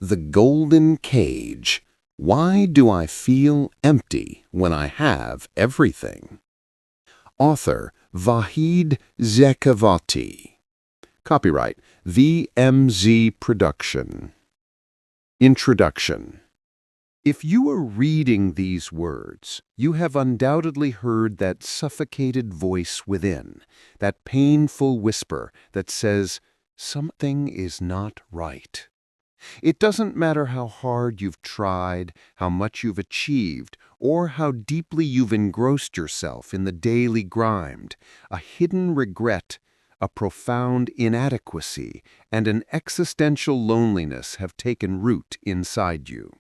The Golden Cage. Why do I feel empty when I have everything? Author Vahid Zekavati. Copyright VMZ Production. Introduction. If you are reading these words, you have undoubtedly heard that suffocated voice within, that painful whisper that says, something is not right. It doesn't matter how hard you've tried, how much you've achieved, or how deeply you've engrossed yourself in the daily grind, a hidden regret, a profound inadequacy, and an existential loneliness have taken root inside you.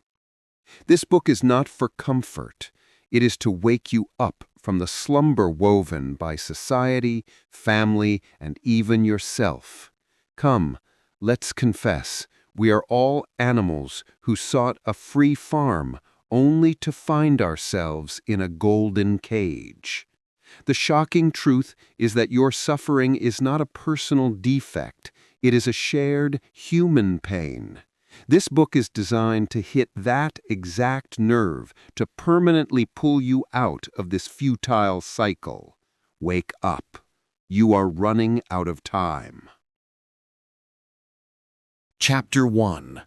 This book is not for comfort. It is to wake you up from the slumber woven by society, family, and even yourself. Come, let's confess. We are all animals who sought a free farm only to find ourselves in a golden cage. The shocking truth is that your suffering is not a personal defect. It is a shared human pain. This book is designed to hit that exact nerve, to permanently pull you out of this futile cycle. Wake up. You are running out of time. Chapter 1.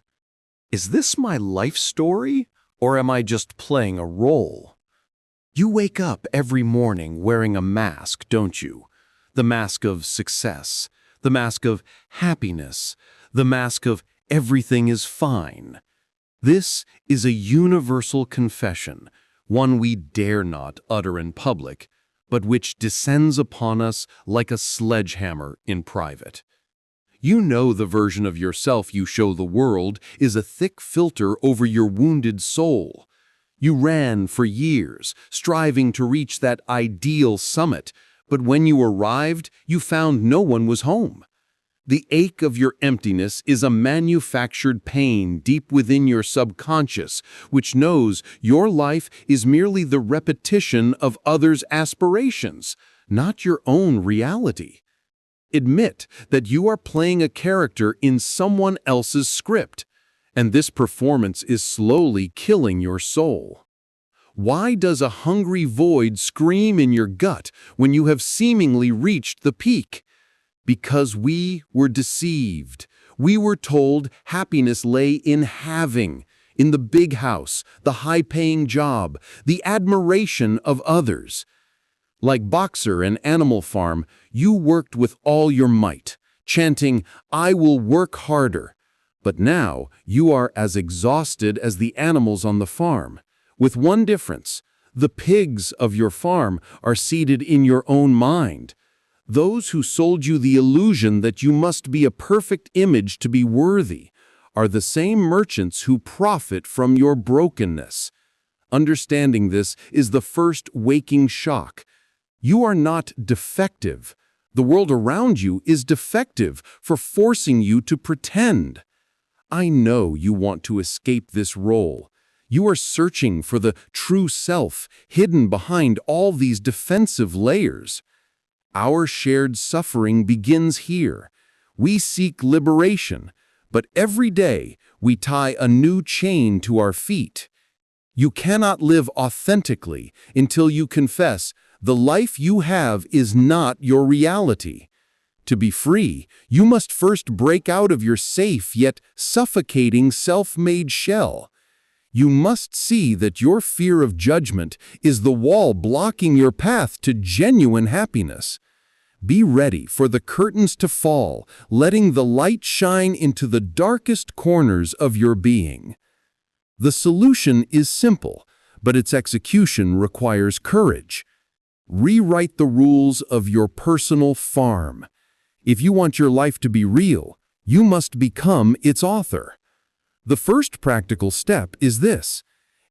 Is this my life story, or am I just playing a role? You wake up every morning wearing a mask, don't you? The mask of success, the mask of happiness, the mask of everything is fine. This is a universal confession, one we dare not utter in public, but which descends upon us like a sledgehammer in private. You know the version of yourself you show the world is a thick filter over your wounded soul. You ran for years, striving to reach that ideal summit, but when you arrived, you found no one was home. The ache of your emptiness is a manufactured pain deep within your subconscious, which knows your life is merely the repetition of others' aspirations, not your own reality. Admit that you are playing a character in someone else's script, and this performance is slowly killing your soul. Why does a hungry void scream in your gut when you have seemingly reached the peak? Because we were deceived. We were told happiness lay in having, in the big house, the high-paying job, the admiration of others. Like Boxer and Animal Farm, you worked with all your might, chanting, "I will work harder." But now you are as exhausted as the animals on the farm, with one difference. The pigs of your farm are seated in your own mind. Those who sold you the illusion that you must be a perfect image to be worthy are the same merchants who profit from your brokenness. Understanding this is the first waking shock. You are not defective. The world around you is defective for forcing you to pretend. I know you want to escape this role. You are searching for the true self hidden behind all these defensive layers. Our shared suffering begins here. We seek liberation, but every day we tie a new chain to our feet. You cannot live authentically until you confess the life you have is not your reality. To be free, you must first break out of your safe yet suffocating self-made shell. You must see that your fear of judgment is the wall blocking your path to genuine happiness. Be ready for the curtains to fall, letting the light shine into the darkest corners of your being. The solution is simple, but its execution requires courage. Rewrite the rules of your personal farm. If you want your life to be real, you must become its author. The first practical step is this.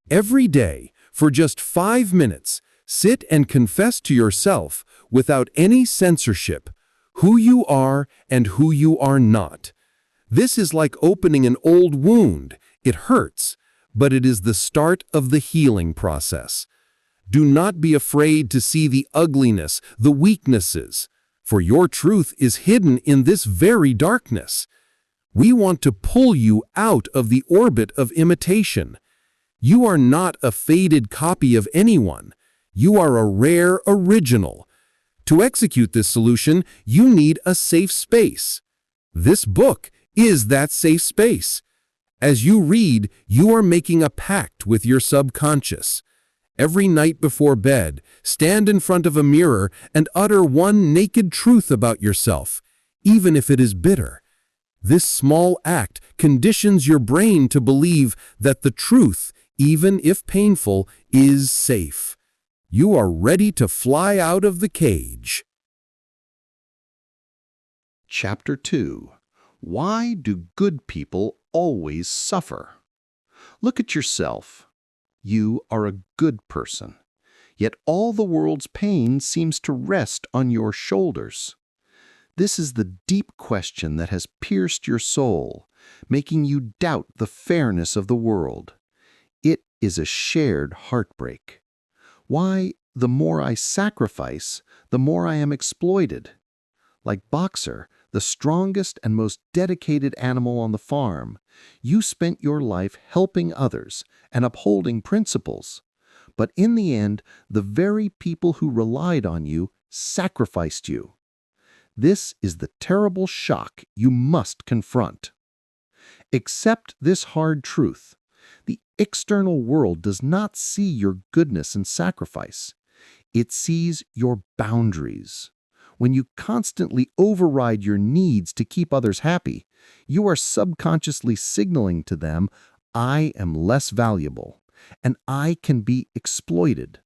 Every day, for just 5 minutes, sit and confess to yourself, without any censorship, who you are and who you are not. This is like opening an old wound. It hurts, but it is the start of the healing process. Do not be afraid to see the ugliness, the weaknesses, for your truth is hidden in this very darkness. We want to pull you out of the orbit of imitation. You are not a faded copy of anyone. You are a rare original. To execute this solution, you need a safe space. This book is that safe space. As you read, you are making a pact with your subconscious. Every night before bed, stand in front of a mirror and utter one naked truth about yourself, even if it is bitter. This small act conditions your brain to believe that the truth, even if painful, is safe. You are ready to fly out of the cage. Chapter 2. Why do good people always suffer? Look at yourself. You are a good person, yet all the world's pain seems to rest on your shoulders. This is the deep question that has pierced your soul, making you doubt the fairness of the world. It is a shared heartbreak. Why, the more I sacrifice, the more I am exploited. Like Boxer, the strongest and most dedicated animal on the farm, you spent your life helping others and upholding principles. But in the end, the very people who relied on you sacrificed you. This is the terrible shock you must confront. Accept this hard truth. The external world does not see your goodness and sacrifice. It sees your boundaries. When you constantly override your needs to keep others happy, you are subconsciously signaling to them, I am less valuable, and I can be exploited.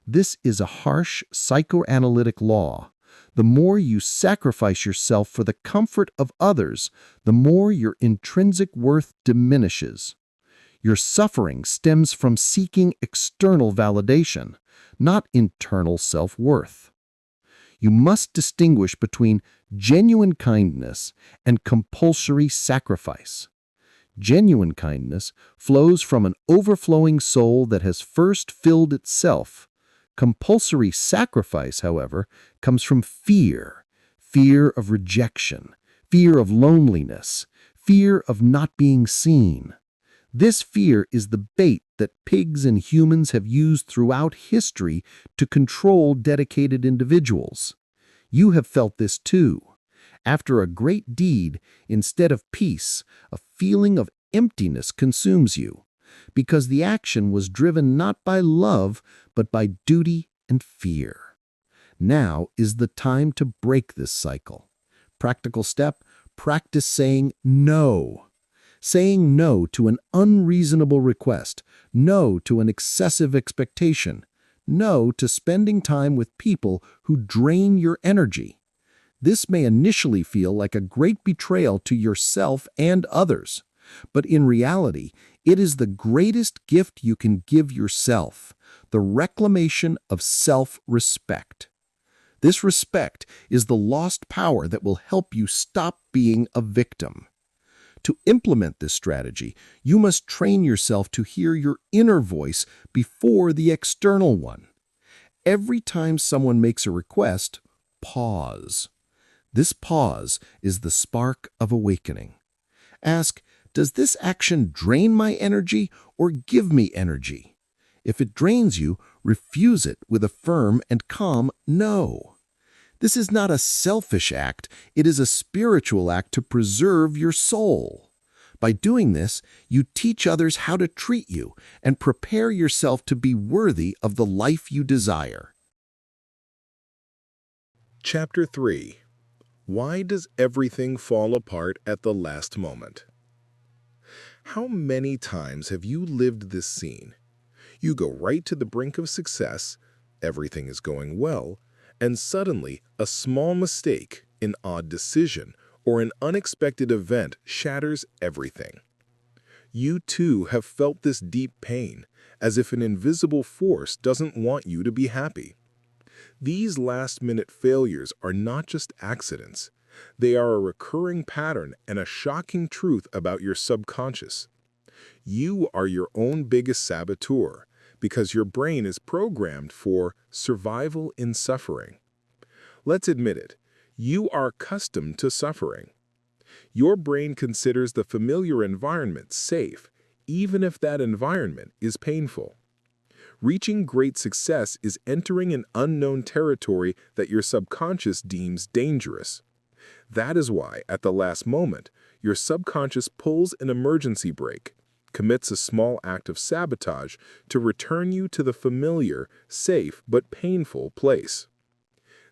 This is a harsh psychoanalytic law. The more you sacrifice yourself for the comfort of others, the more your intrinsic worth diminishes. Your suffering stems from seeking external validation, not internal self-worth. You must distinguish between genuine kindness and compulsory sacrifice. Genuine kindness flows from an overflowing soul that has first filled itself. Compulsory sacrifice, however, comes from fear of rejection, fear of loneliness, fear of not being seen. This fear is the bait that pigs and humans have used throughout history to control dedicated individuals. You have felt this too. After a great deed, instead of peace, a feeling of emptiness consumes you, because the action was driven not by love, but by duty and fear. Now is the time to break this cycle. Practical step: practice saying no. Saying no to an unreasonable request, no to an excessive expectation, no to spending time with people who drain your energy. This may initially feel like a great betrayal to yourself and others, but in reality, it is the greatest gift you can give yourself, the reclamation of self-respect. This respect is the lost power that will help you stop being a victim. To implement this strategy, you must train yourself to hear your inner voice before the external one. Every time someone makes a request, pause. This pause is the spark of awakening. Ask, does this action drain my energy or give me energy? If it drains you, refuse it with a firm and calm no. This is not a selfish act, it is a spiritual act to preserve your soul. By doing this, you teach others how to treat you and prepare yourself to be worthy of the life you desire. Chapter 3. Why does everything fall apart at the last moment? How many times have you lived this scene? You go right to the brink of success, everything is going well, and suddenly a small mistake, an odd decision, or an unexpected event shatters everything. You too have felt this deep pain, as if an invisible force doesn't want you to be happy. These last-minute failures are not just accidents. They are a recurring pattern and a shocking truth about your subconscious. You are your own biggest saboteur, because your brain is programmed for survival in suffering. Let's admit it, you are accustomed to suffering. Your brain considers the familiar environment safe, even if that environment is painful. Reaching great success is entering an unknown territory that your subconscious deems dangerous. That is why, at the last moment, your subconscious pulls an emergency brake, commits a small act of sabotage to return you to the familiar, safe, but painful place.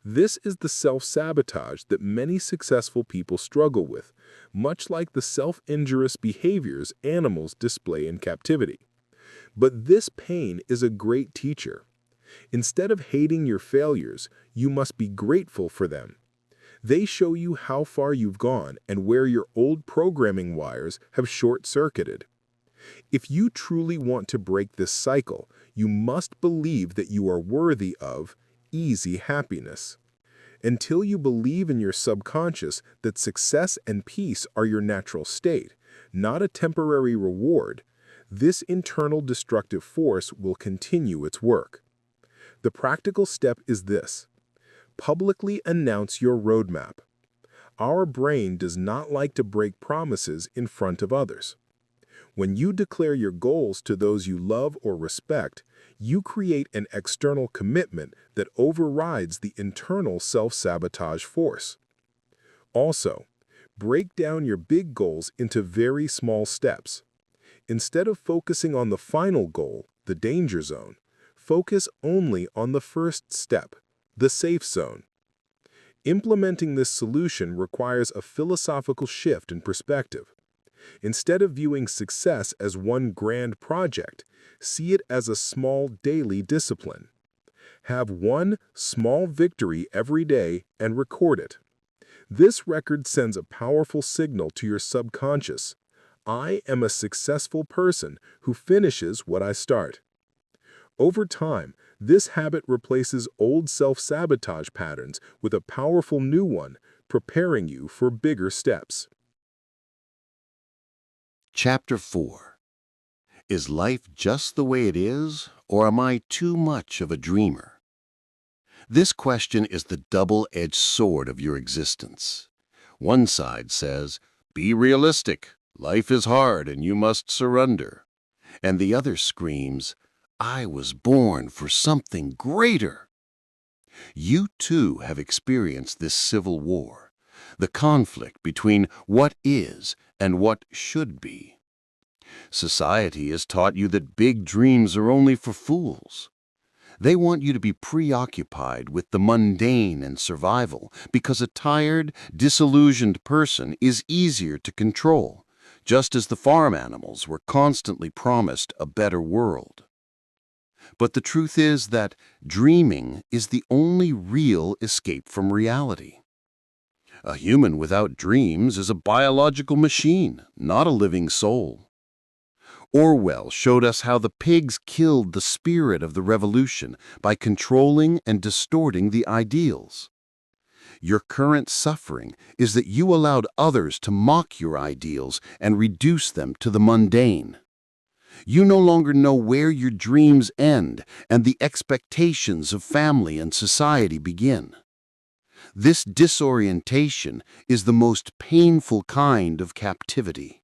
This is the self-sabotage that many successful people struggle with, much like the self-injurious behaviors animals display in captivity. But this pain is a great teacher. Instead of hating your failures, you must be grateful for them. They show you how far you've gone and where your old programming wires have short-circuited. If you truly want to break this cycle, you must believe that you are worthy of easy happiness. Until you believe in your subconscious that success and peace are your natural state, not a temporary reward, this internal destructive force will continue its work. The practical step is this: publicly announce your roadmap. Our brain does not like to break promises in front of others. When you declare your goals to those you love or respect, you create an external commitment that overrides the internal self-sabotage force. Also, break down your big goals into very small steps. Instead of focusing on the final goal, the danger zone, focus only on the first step, the safe zone. Implementing this solution requires a philosophical shift in perspective. Instead of viewing success as one grand project, see it as a small daily discipline. Have one small victory every day and record it. This record sends a powerful signal to your subconscious. I am a successful person who finishes what I start. Over time, this habit replaces old self-sabotage patterns with a powerful new one, preparing you for bigger steps. Chapter 4. Is life just the way it is, or am I too much of a dreamer? This question is the double-edged sword of your existence. One side says, be realistic, life is hard and you must surrender. And the other screams, I was born for something greater. You too have experienced this civil war, the conflict between what is and what should be. Society has taught you that big dreams are only for fools. They want you to be preoccupied with the mundane and survival because a tired, disillusioned person is easier to control, just as the farm animals were constantly promised a better world. But the truth is that dreaming is the only real escape from reality. A human without dreams is a biological machine, not a living soul. Orwell showed us how the pigs killed the spirit of the revolution by controlling and distorting the ideals. Your current suffering is that you allowed others to mock your ideals and reduce them to the mundane. You no longer know where your dreams end and the expectations of family and society begin. This disorientation is the most painful kind of captivity.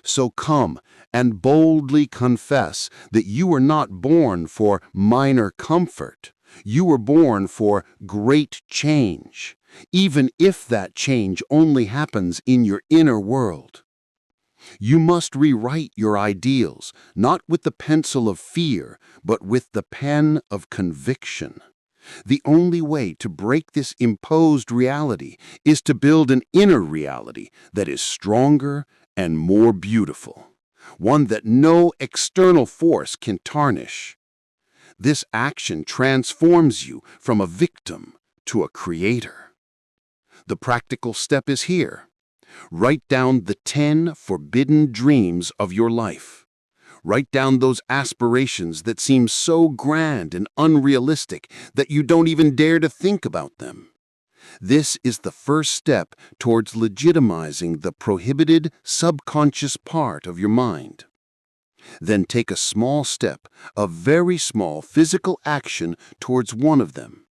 So come and boldly confess that you were not born for minor comfort. You were born for great change, even if that change only happens in your inner world. You must rewrite your ideals, not with the pencil of fear, but with the pen of conviction. The only way to break this imposed reality is to build an inner reality that is stronger and more beautiful, one that no external force can tarnish. This action transforms you from a victim to a creator. The practical step is here. Write down the 10 forbidden dreams of your life. Write down those aspirations that seem so grand and unrealistic that you don't even dare to think about them. This is the first step towards legitimizing the prohibited subconscious part of your mind. Then take a small step, a very small physical action towards one of them.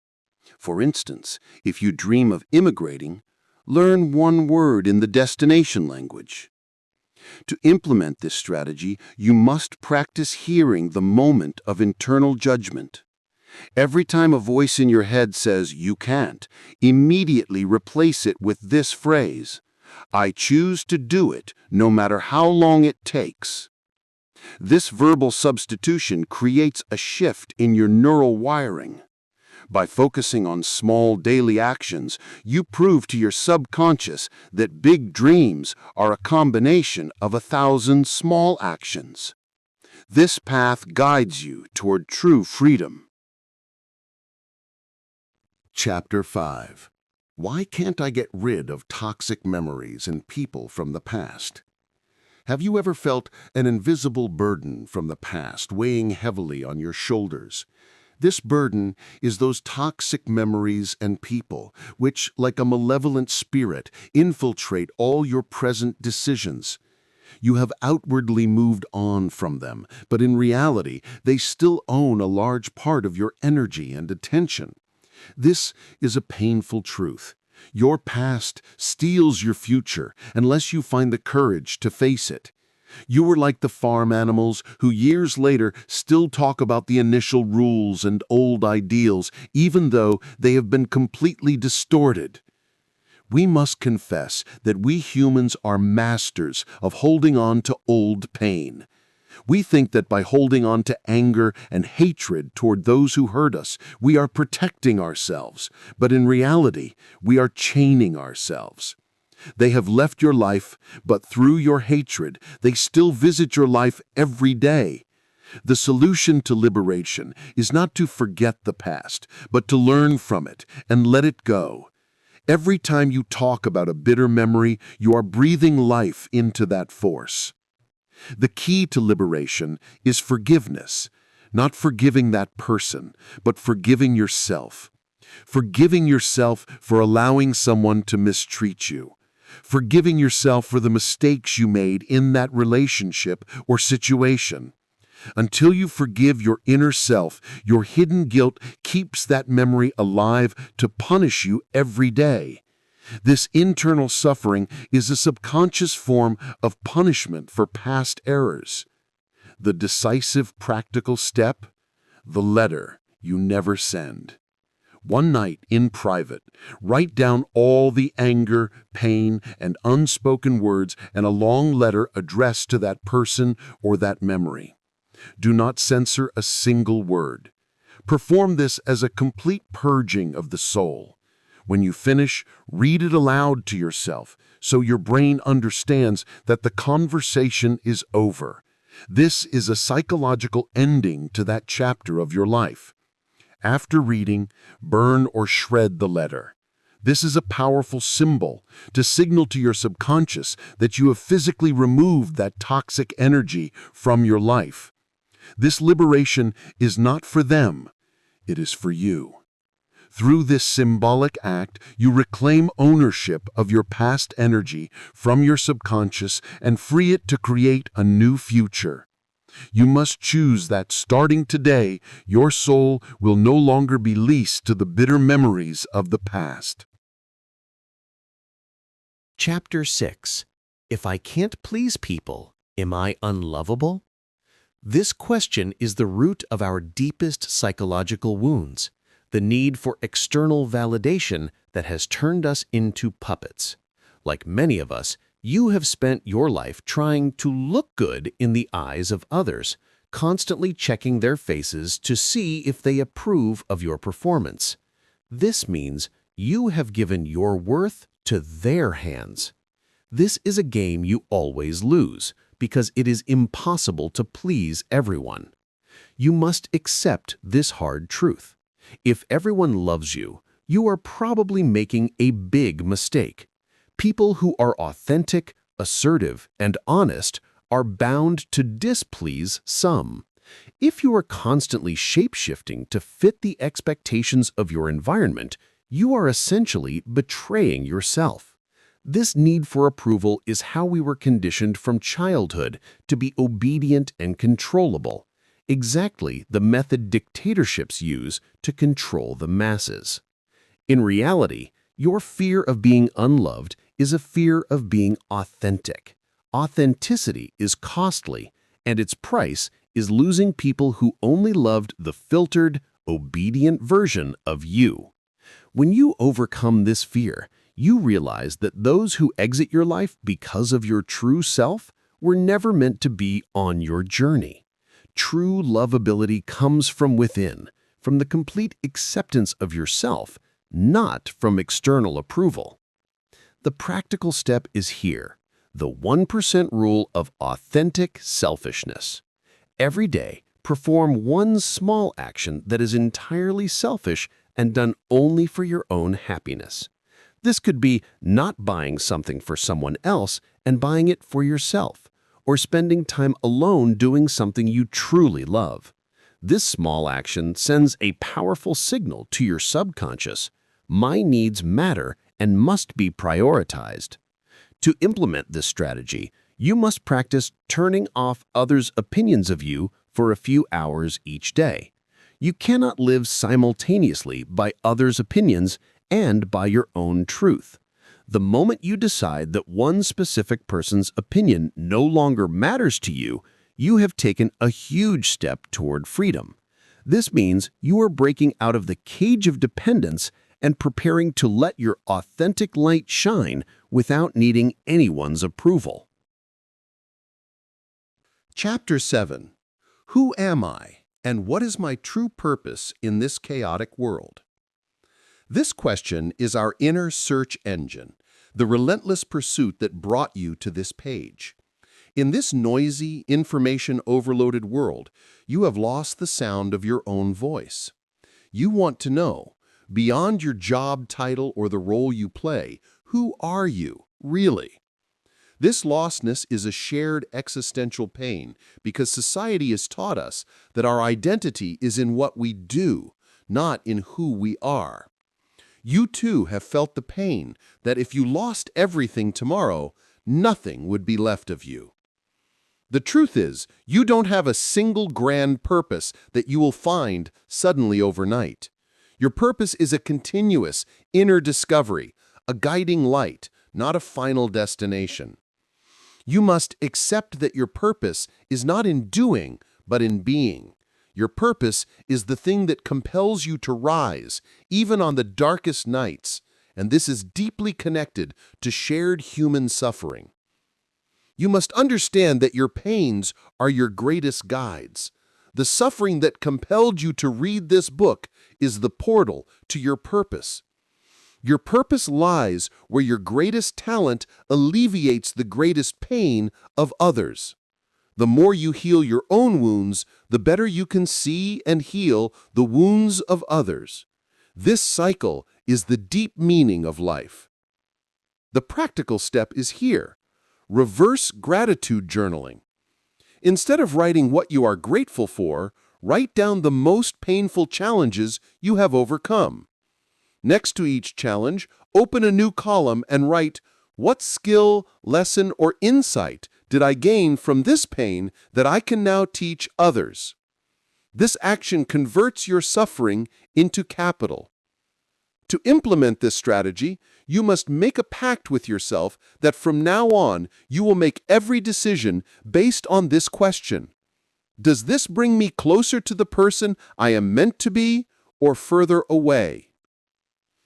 For instance, if you dream of immigrating, Learn one word in the destination language. To implement this strategy, you must practice hearing the moment of internal judgment. Every time a voice in your head says, "You can't," immediately replace it with this phrase, "I choose to do it, no matter how long it takes." This verbal substitution creates a shift in your neural wiring. By focusing on small daily actions, you prove to your subconscious that big dreams are a combination of 1,000 small actions. This path guides you toward true freedom. Chapter 5. Why can't I get rid of toxic memories and people from the past? Have you ever felt an invisible burden from the past weighing heavily on your shoulders? This burden is those toxic memories and people, which, like a malevolent spirit, infiltrate all your present decisions. You have outwardly moved on from them, but in reality, they still own a large part of your energy and attention. This is a painful truth. Your past steals your future unless you find the courage to face it. You were like the farm animals who years later still talk about the initial rules and old ideals, even though they have been completely distorted. We must confess that we humans are masters of holding on to old pain. We think that by holding on to anger and hatred toward those who hurt us, we are protecting ourselves, but in reality, we are chaining ourselves. They have left your life, but through your hatred, they still visit your life every day. The solution to liberation is not to forget the past, but to learn from it and let it go. Every time you talk about a bitter memory, you are breathing life into that force. The key to liberation is forgiveness, not forgiving that person, but forgiving yourself. Forgiving yourself for allowing someone to mistreat you. Forgiving yourself for the mistakes you made in that relationship or situation. Until you forgive your inner self, your hidden guilt keeps that memory alive to punish you every day. This internal suffering is a subconscious form of punishment for past errors. The decisive practical step? The letter you never send. One night, in private, write down all the anger, pain, and unspoken words in a long letter addressed to that person or that memory. Do not censor a single word. Perform this as a complete purging of the soul. When you finish, read it aloud to yourself so your brain understands that the conversation is over. This is a psychological ending to that chapter of your life. After reading, burn or shred the letter. This is a powerful symbol to signal to your subconscious that you have physically removed that toxic energy from your life. This liberation is not for them, it is for you. Through this symbolic act, you reclaim ownership of your past energy from your subconscious and free it to create a new future. You must choose that starting today, your soul will no longer be leased to the bitter memories of the past. Chapter 6. If I can't please people, am I unlovable? This question is the root of our deepest psychological wounds, the need for external validation that has turned us into puppets. Like many of us, you have spent your life trying to look good in the eyes of others, constantly checking their faces to see if they approve of your performance. This means you have given your worth to their hands. This is a game you always lose because it is impossible to please everyone. You must accept this hard truth. If everyone loves you, you are probably making a big mistake. People who are authentic, assertive, and honest are bound to displease some. If you are constantly shape-shifting to fit the expectations of your environment, you are essentially betraying yourself. This need for approval is how we were conditioned from childhood to be obedient and controllable, exactly the method dictatorships use to control the masses. In reality, Your fear of being unloved is a fear of being authentic. Authenticity is costly, and its price is losing people who only loved the filtered, obedient version of you. When you overcome this fear, you realize that those who exit your life because of your true self were never meant to be on your journey. True lovability comes from within, from the complete acceptance of yourself, not from external approval. The practical step is here, the 1% rule of authentic selfishness. Every day, perform one small action that is entirely selfish and done only for your own happiness. This could be not buying something for someone else and buying it for yourself, or spending time alone doing something you truly love. This small action sends a powerful signal to your subconscious. My needs matter and must be prioritized. To implement this strategy, you must practice turning off others' opinions of you for a few hours each day. You cannot live simultaneously by others' opinions and by your own truth. The moment you decide that one specific person's opinion no longer matters to you, you have taken a huge step toward freedom. This means you are breaking out of the cage of dependence and preparing to let your authentic light shine without needing anyone's approval. Chapter 7. Who am I, and what is my true purpose in this chaotic world? This question is our inner search engine, the relentless pursuit that brought you to this page. In this noisy, information-overloaded world, you have lost the sound of your own voice. You want to know, beyond your job title or the role you play, who are you, really? This lostness is a shared existential pain because society has taught us that our identity is in what we do, not in who we are. You too have felt the pain that if you lost everything tomorrow, nothing would be left of you. The truth is, you don't have a single grand purpose that you will find suddenly overnight. Your purpose is a continuous inner discovery, a guiding light, not a final destination. You must accept that your purpose is not in doing, but in being. Your purpose is the thing that compels you to rise, even on the darkest nights, and this is deeply connected to shared human suffering. You must understand that your pains are your greatest guides. The suffering that compelled you to read this book is the portal to your purpose. Your purpose lies where your greatest talent alleviates the greatest pain of others. The more you heal your own wounds, the better you can see and heal the wounds of others. This cycle is the deep meaning of life. The practical step is here. Reverse gratitude journaling. Instead of writing what you are grateful for, write down the most painful challenges you have overcome. Next to each challenge, open a new column and write, what skill, lesson, or insight did I gain from this pain that I can now teach others? This action converts your suffering into capital. To implement this strategy, you must make a pact with yourself that from now on you will make every decision based on this question. Does this bring me closer to the person I am meant to be or further away?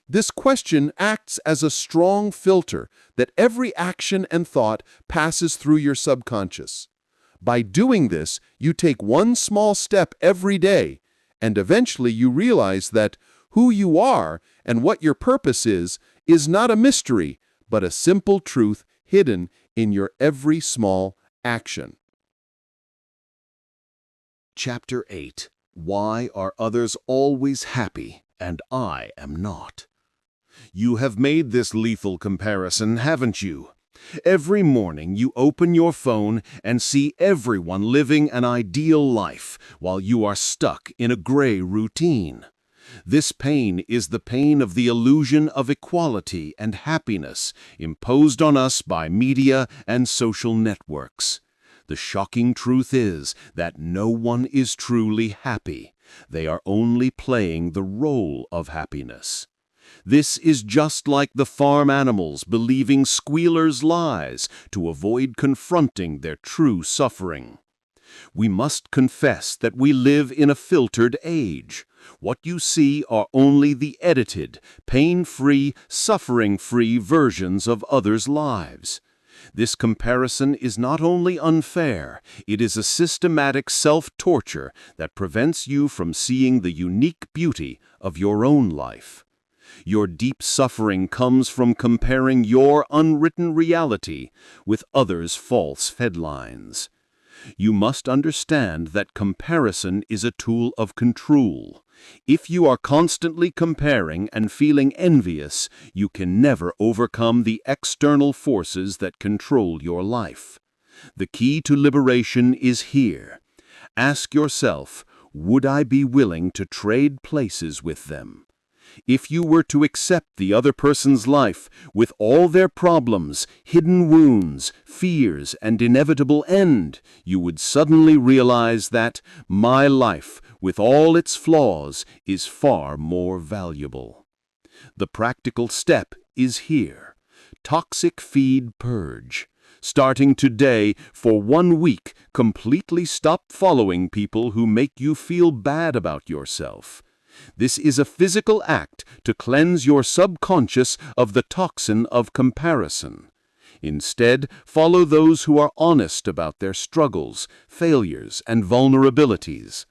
This question acts as a strong filter that every action and thought passes through your subconscious. By doing this, you take one small step every day, and eventually you realize that who you are and what your purpose is not a mystery, but a simple truth hidden in your every small action. Chapter 8. Why are others always happy and I am not? You have made this lethal comparison, haven't you? Every morning you open your phone and see everyone living an ideal life while you are stuck in a gray routine. This pain is the pain of the illusion of equality and happiness imposed on us by media and social networks. The shocking truth is that no one is truly happy. They are only playing the role of happiness. This is just like the farm animals believing squealers' lies to avoid confronting their true suffering. We must confess that we live in a filtered age. What you see are only the edited, pain-free, suffering-free versions of others' lives. This comparison is not only unfair, it is a systematic self-torture that prevents you from seeing the unique beauty of your own life. Your deep suffering comes from comparing your unwritten reality with others' false headlines. You must understand that comparison is a tool of control. If you are constantly comparing and feeling envious, you can never overcome the external forces that control your life. The key to liberation is here. Ask yourself, would I be willing to trade places with them? If you were to accept the other person's life with all their problems, hidden wounds, fears, and inevitable end, you would suddenly realize that my life, with all its flaws, is far more valuable. The practical step is here. Toxic feed purge. Starting today, for 1 week, completely stop following people who make you feel bad about yourself. This is a physical act to cleanse your subconscious of the toxin of comparison. Instead, follow those who are honest about their struggles, failures, and vulnerabilities.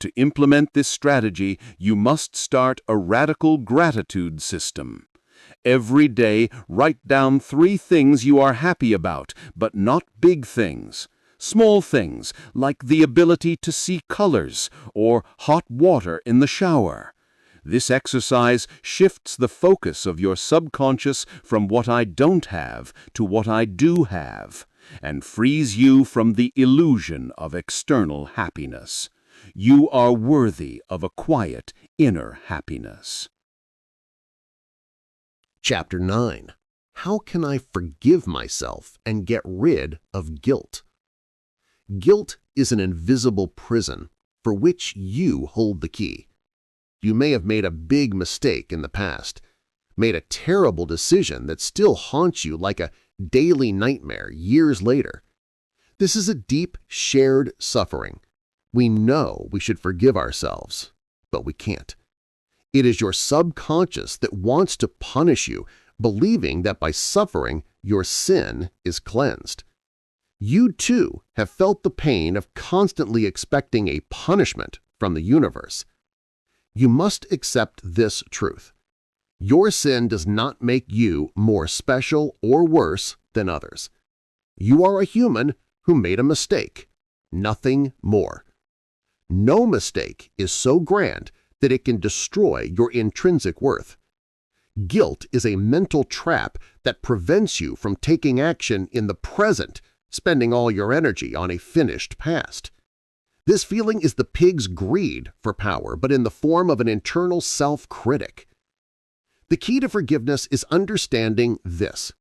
To implement this strategy, you must start a radical gratitude system. Every day, write down 3 things you are happy about, but not big things. Small things, like the ability to see colors or hot water in the shower. This exercise shifts the focus of your subconscious from what I don't have to what I do have, and frees you from the illusion of external happiness. You are worthy of a quiet inner happiness. Chapter 9. How can I forgive myself and get rid of guilt? Guilt is an invisible prison for which you hold the key. You may have made a big mistake in the past, made a terrible decision that still haunts you like a daily nightmare years later. This is a deep, shared suffering. We know we should forgive ourselves, but we can't. It is your subconscious that wants to punish you, believing that by suffering, your sin is cleansed. You too have felt the pain of constantly expecting a punishment from the universe. You must accept this truth. Your sin does not make you more special or worse than others. You are a human who made a mistake, nothing more. No mistake is so grand that it can destroy your intrinsic worth. Guilt is a mental trap that prevents you from taking action in the present, spending all your energy on a finished past. This feeling is the pig's greed for power, but in the form of an internal self-critic. The key to forgiveness is understanding this.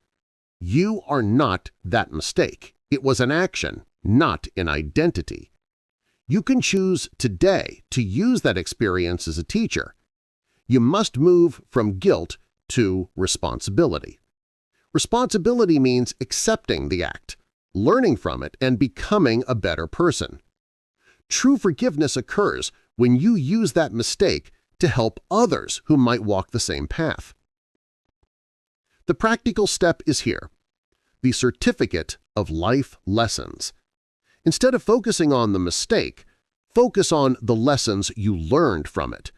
You are not that mistake. It was an action, not an identity. You can choose today to use that experience as a teacher. You must move from guilt to responsibility. Responsibility means accepting the act, learning from it, and becoming a better person. True forgiveness occurs when you use that mistake to help others who might walk the same path. The practical step is here, the certificate of life lessons. Instead of focusing on the mistake, focus on the lessons you learned from it.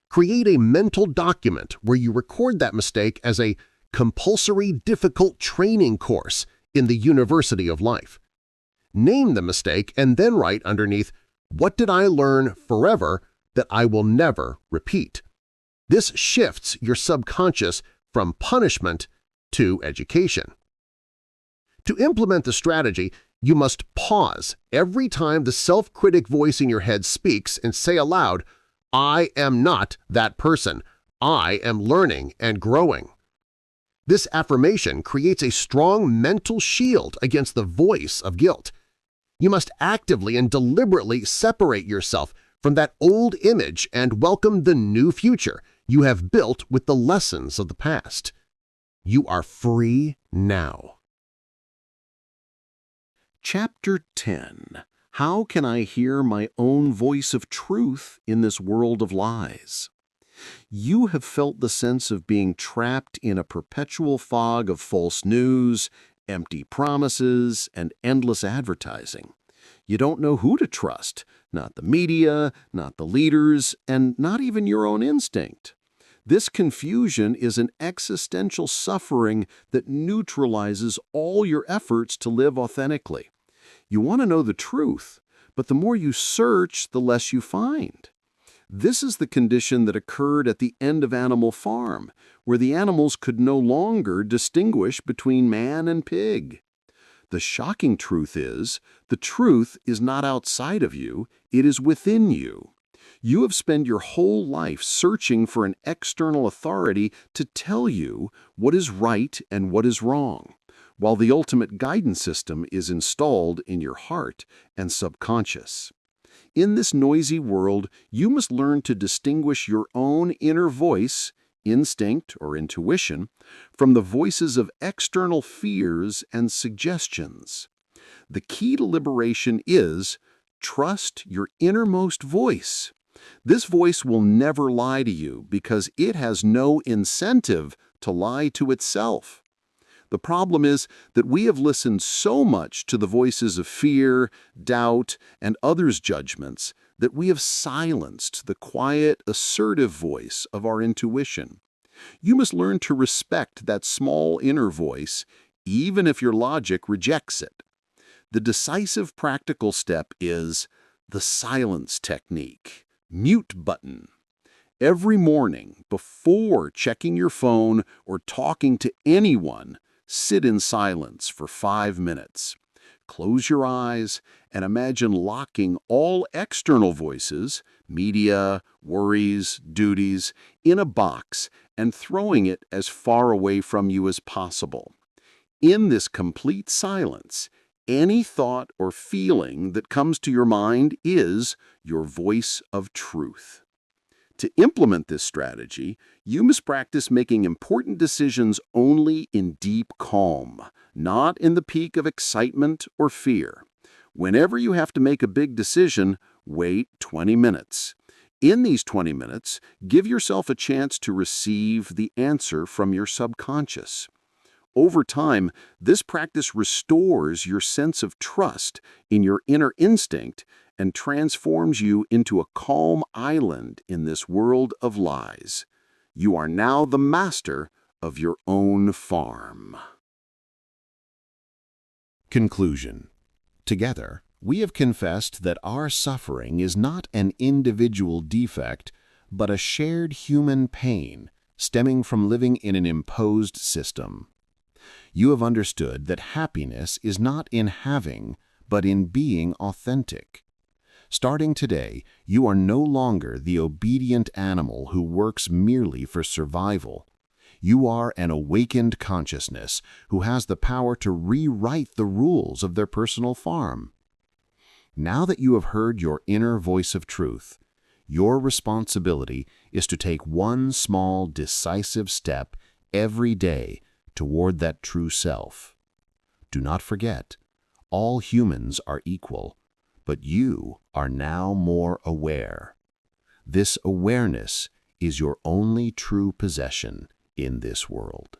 Create a mental document where you record that mistake as a compulsory difficult training course in the University of Life. Name the mistake and then write underneath, "What did I learn forever that I will never repeat?" This shifts your subconscious from punishment to education. To implement the strategy, you must pause every time the self-critic voice in your head speaks and say aloud, "I am not that person. I am learning and growing." This affirmation creates a strong mental shield against the voice of guilt. You must actively and deliberately separate yourself from that old image and welcome the new future you have built with the lessons of the past. You are free now. Chapter 10. How can I hear my own voice of truth in this world of lies? You have felt the sense of being trapped in a perpetual fog of false news, empty promises, and endless advertising. You don't know who to trust, not the media, not the leaders, and not even your own instinct. This confusion is an existential suffering that neutralizes all your efforts to live authentically. You want to know the truth, but the more you search, the less you find. This is the condition that occurred at the end of Animal Farm, where the animals could no longer distinguish between man and pig. The shocking truth is, the truth is not outside of you, it is within you. You have spent your whole life searching for an external authority to tell you what is right and what is wrong, while the ultimate guidance system is installed in your heart and subconscious. In this noisy world, you must learn to distinguish your own inner voice, instinct or intuition, from the voices of external fears and suggestions. The key to liberation is trust your innermost voice. This voice will never lie to you because it has no incentive to lie to itself. The problem is that we have listened so much to the voices of fear, doubt, and others' judgments that we have silenced the quiet, assertive voice of our intuition. You must learn to respect that small inner voice, even if your logic rejects it. The decisive practical step is the silence technique, mute button. Every morning, before checking your phone or talking to anyone, sit in silence for 5 minutes. Close your eyes and imagine locking all external voices, media, worries, duties, in a box and throwing it as far away from you as possible. In this complete silence, any thought or feeling that comes to your mind is your voice of truth. To implement this strategy, you must practice making important decisions only in deep calm, not in the peak of excitement or fear. Whenever you have to make a big decision, wait 20 minutes. In these 20 minutes, give yourself a chance to receive the answer from your subconscious. Over time, this practice restores your sense of trust in your inner instinct and transforms you into a calm island in this world of lies. You are now the master of your own farm. Conclusion. Together, we have confessed that our suffering is not an individual defect, but a shared human pain stemming from living in an imposed system. You have understood that happiness is not in having, but in being authentic. Starting today, you are no longer the obedient animal who works merely for survival. You are an awakened consciousness who has the power to rewrite the rules of their personal farm. Now that you have heard your inner voice of truth, your responsibility is to take one small, decisive step every day toward that true self. Do not forget, all humans are equal, but you are now more aware. This awareness is your only true possession in this world.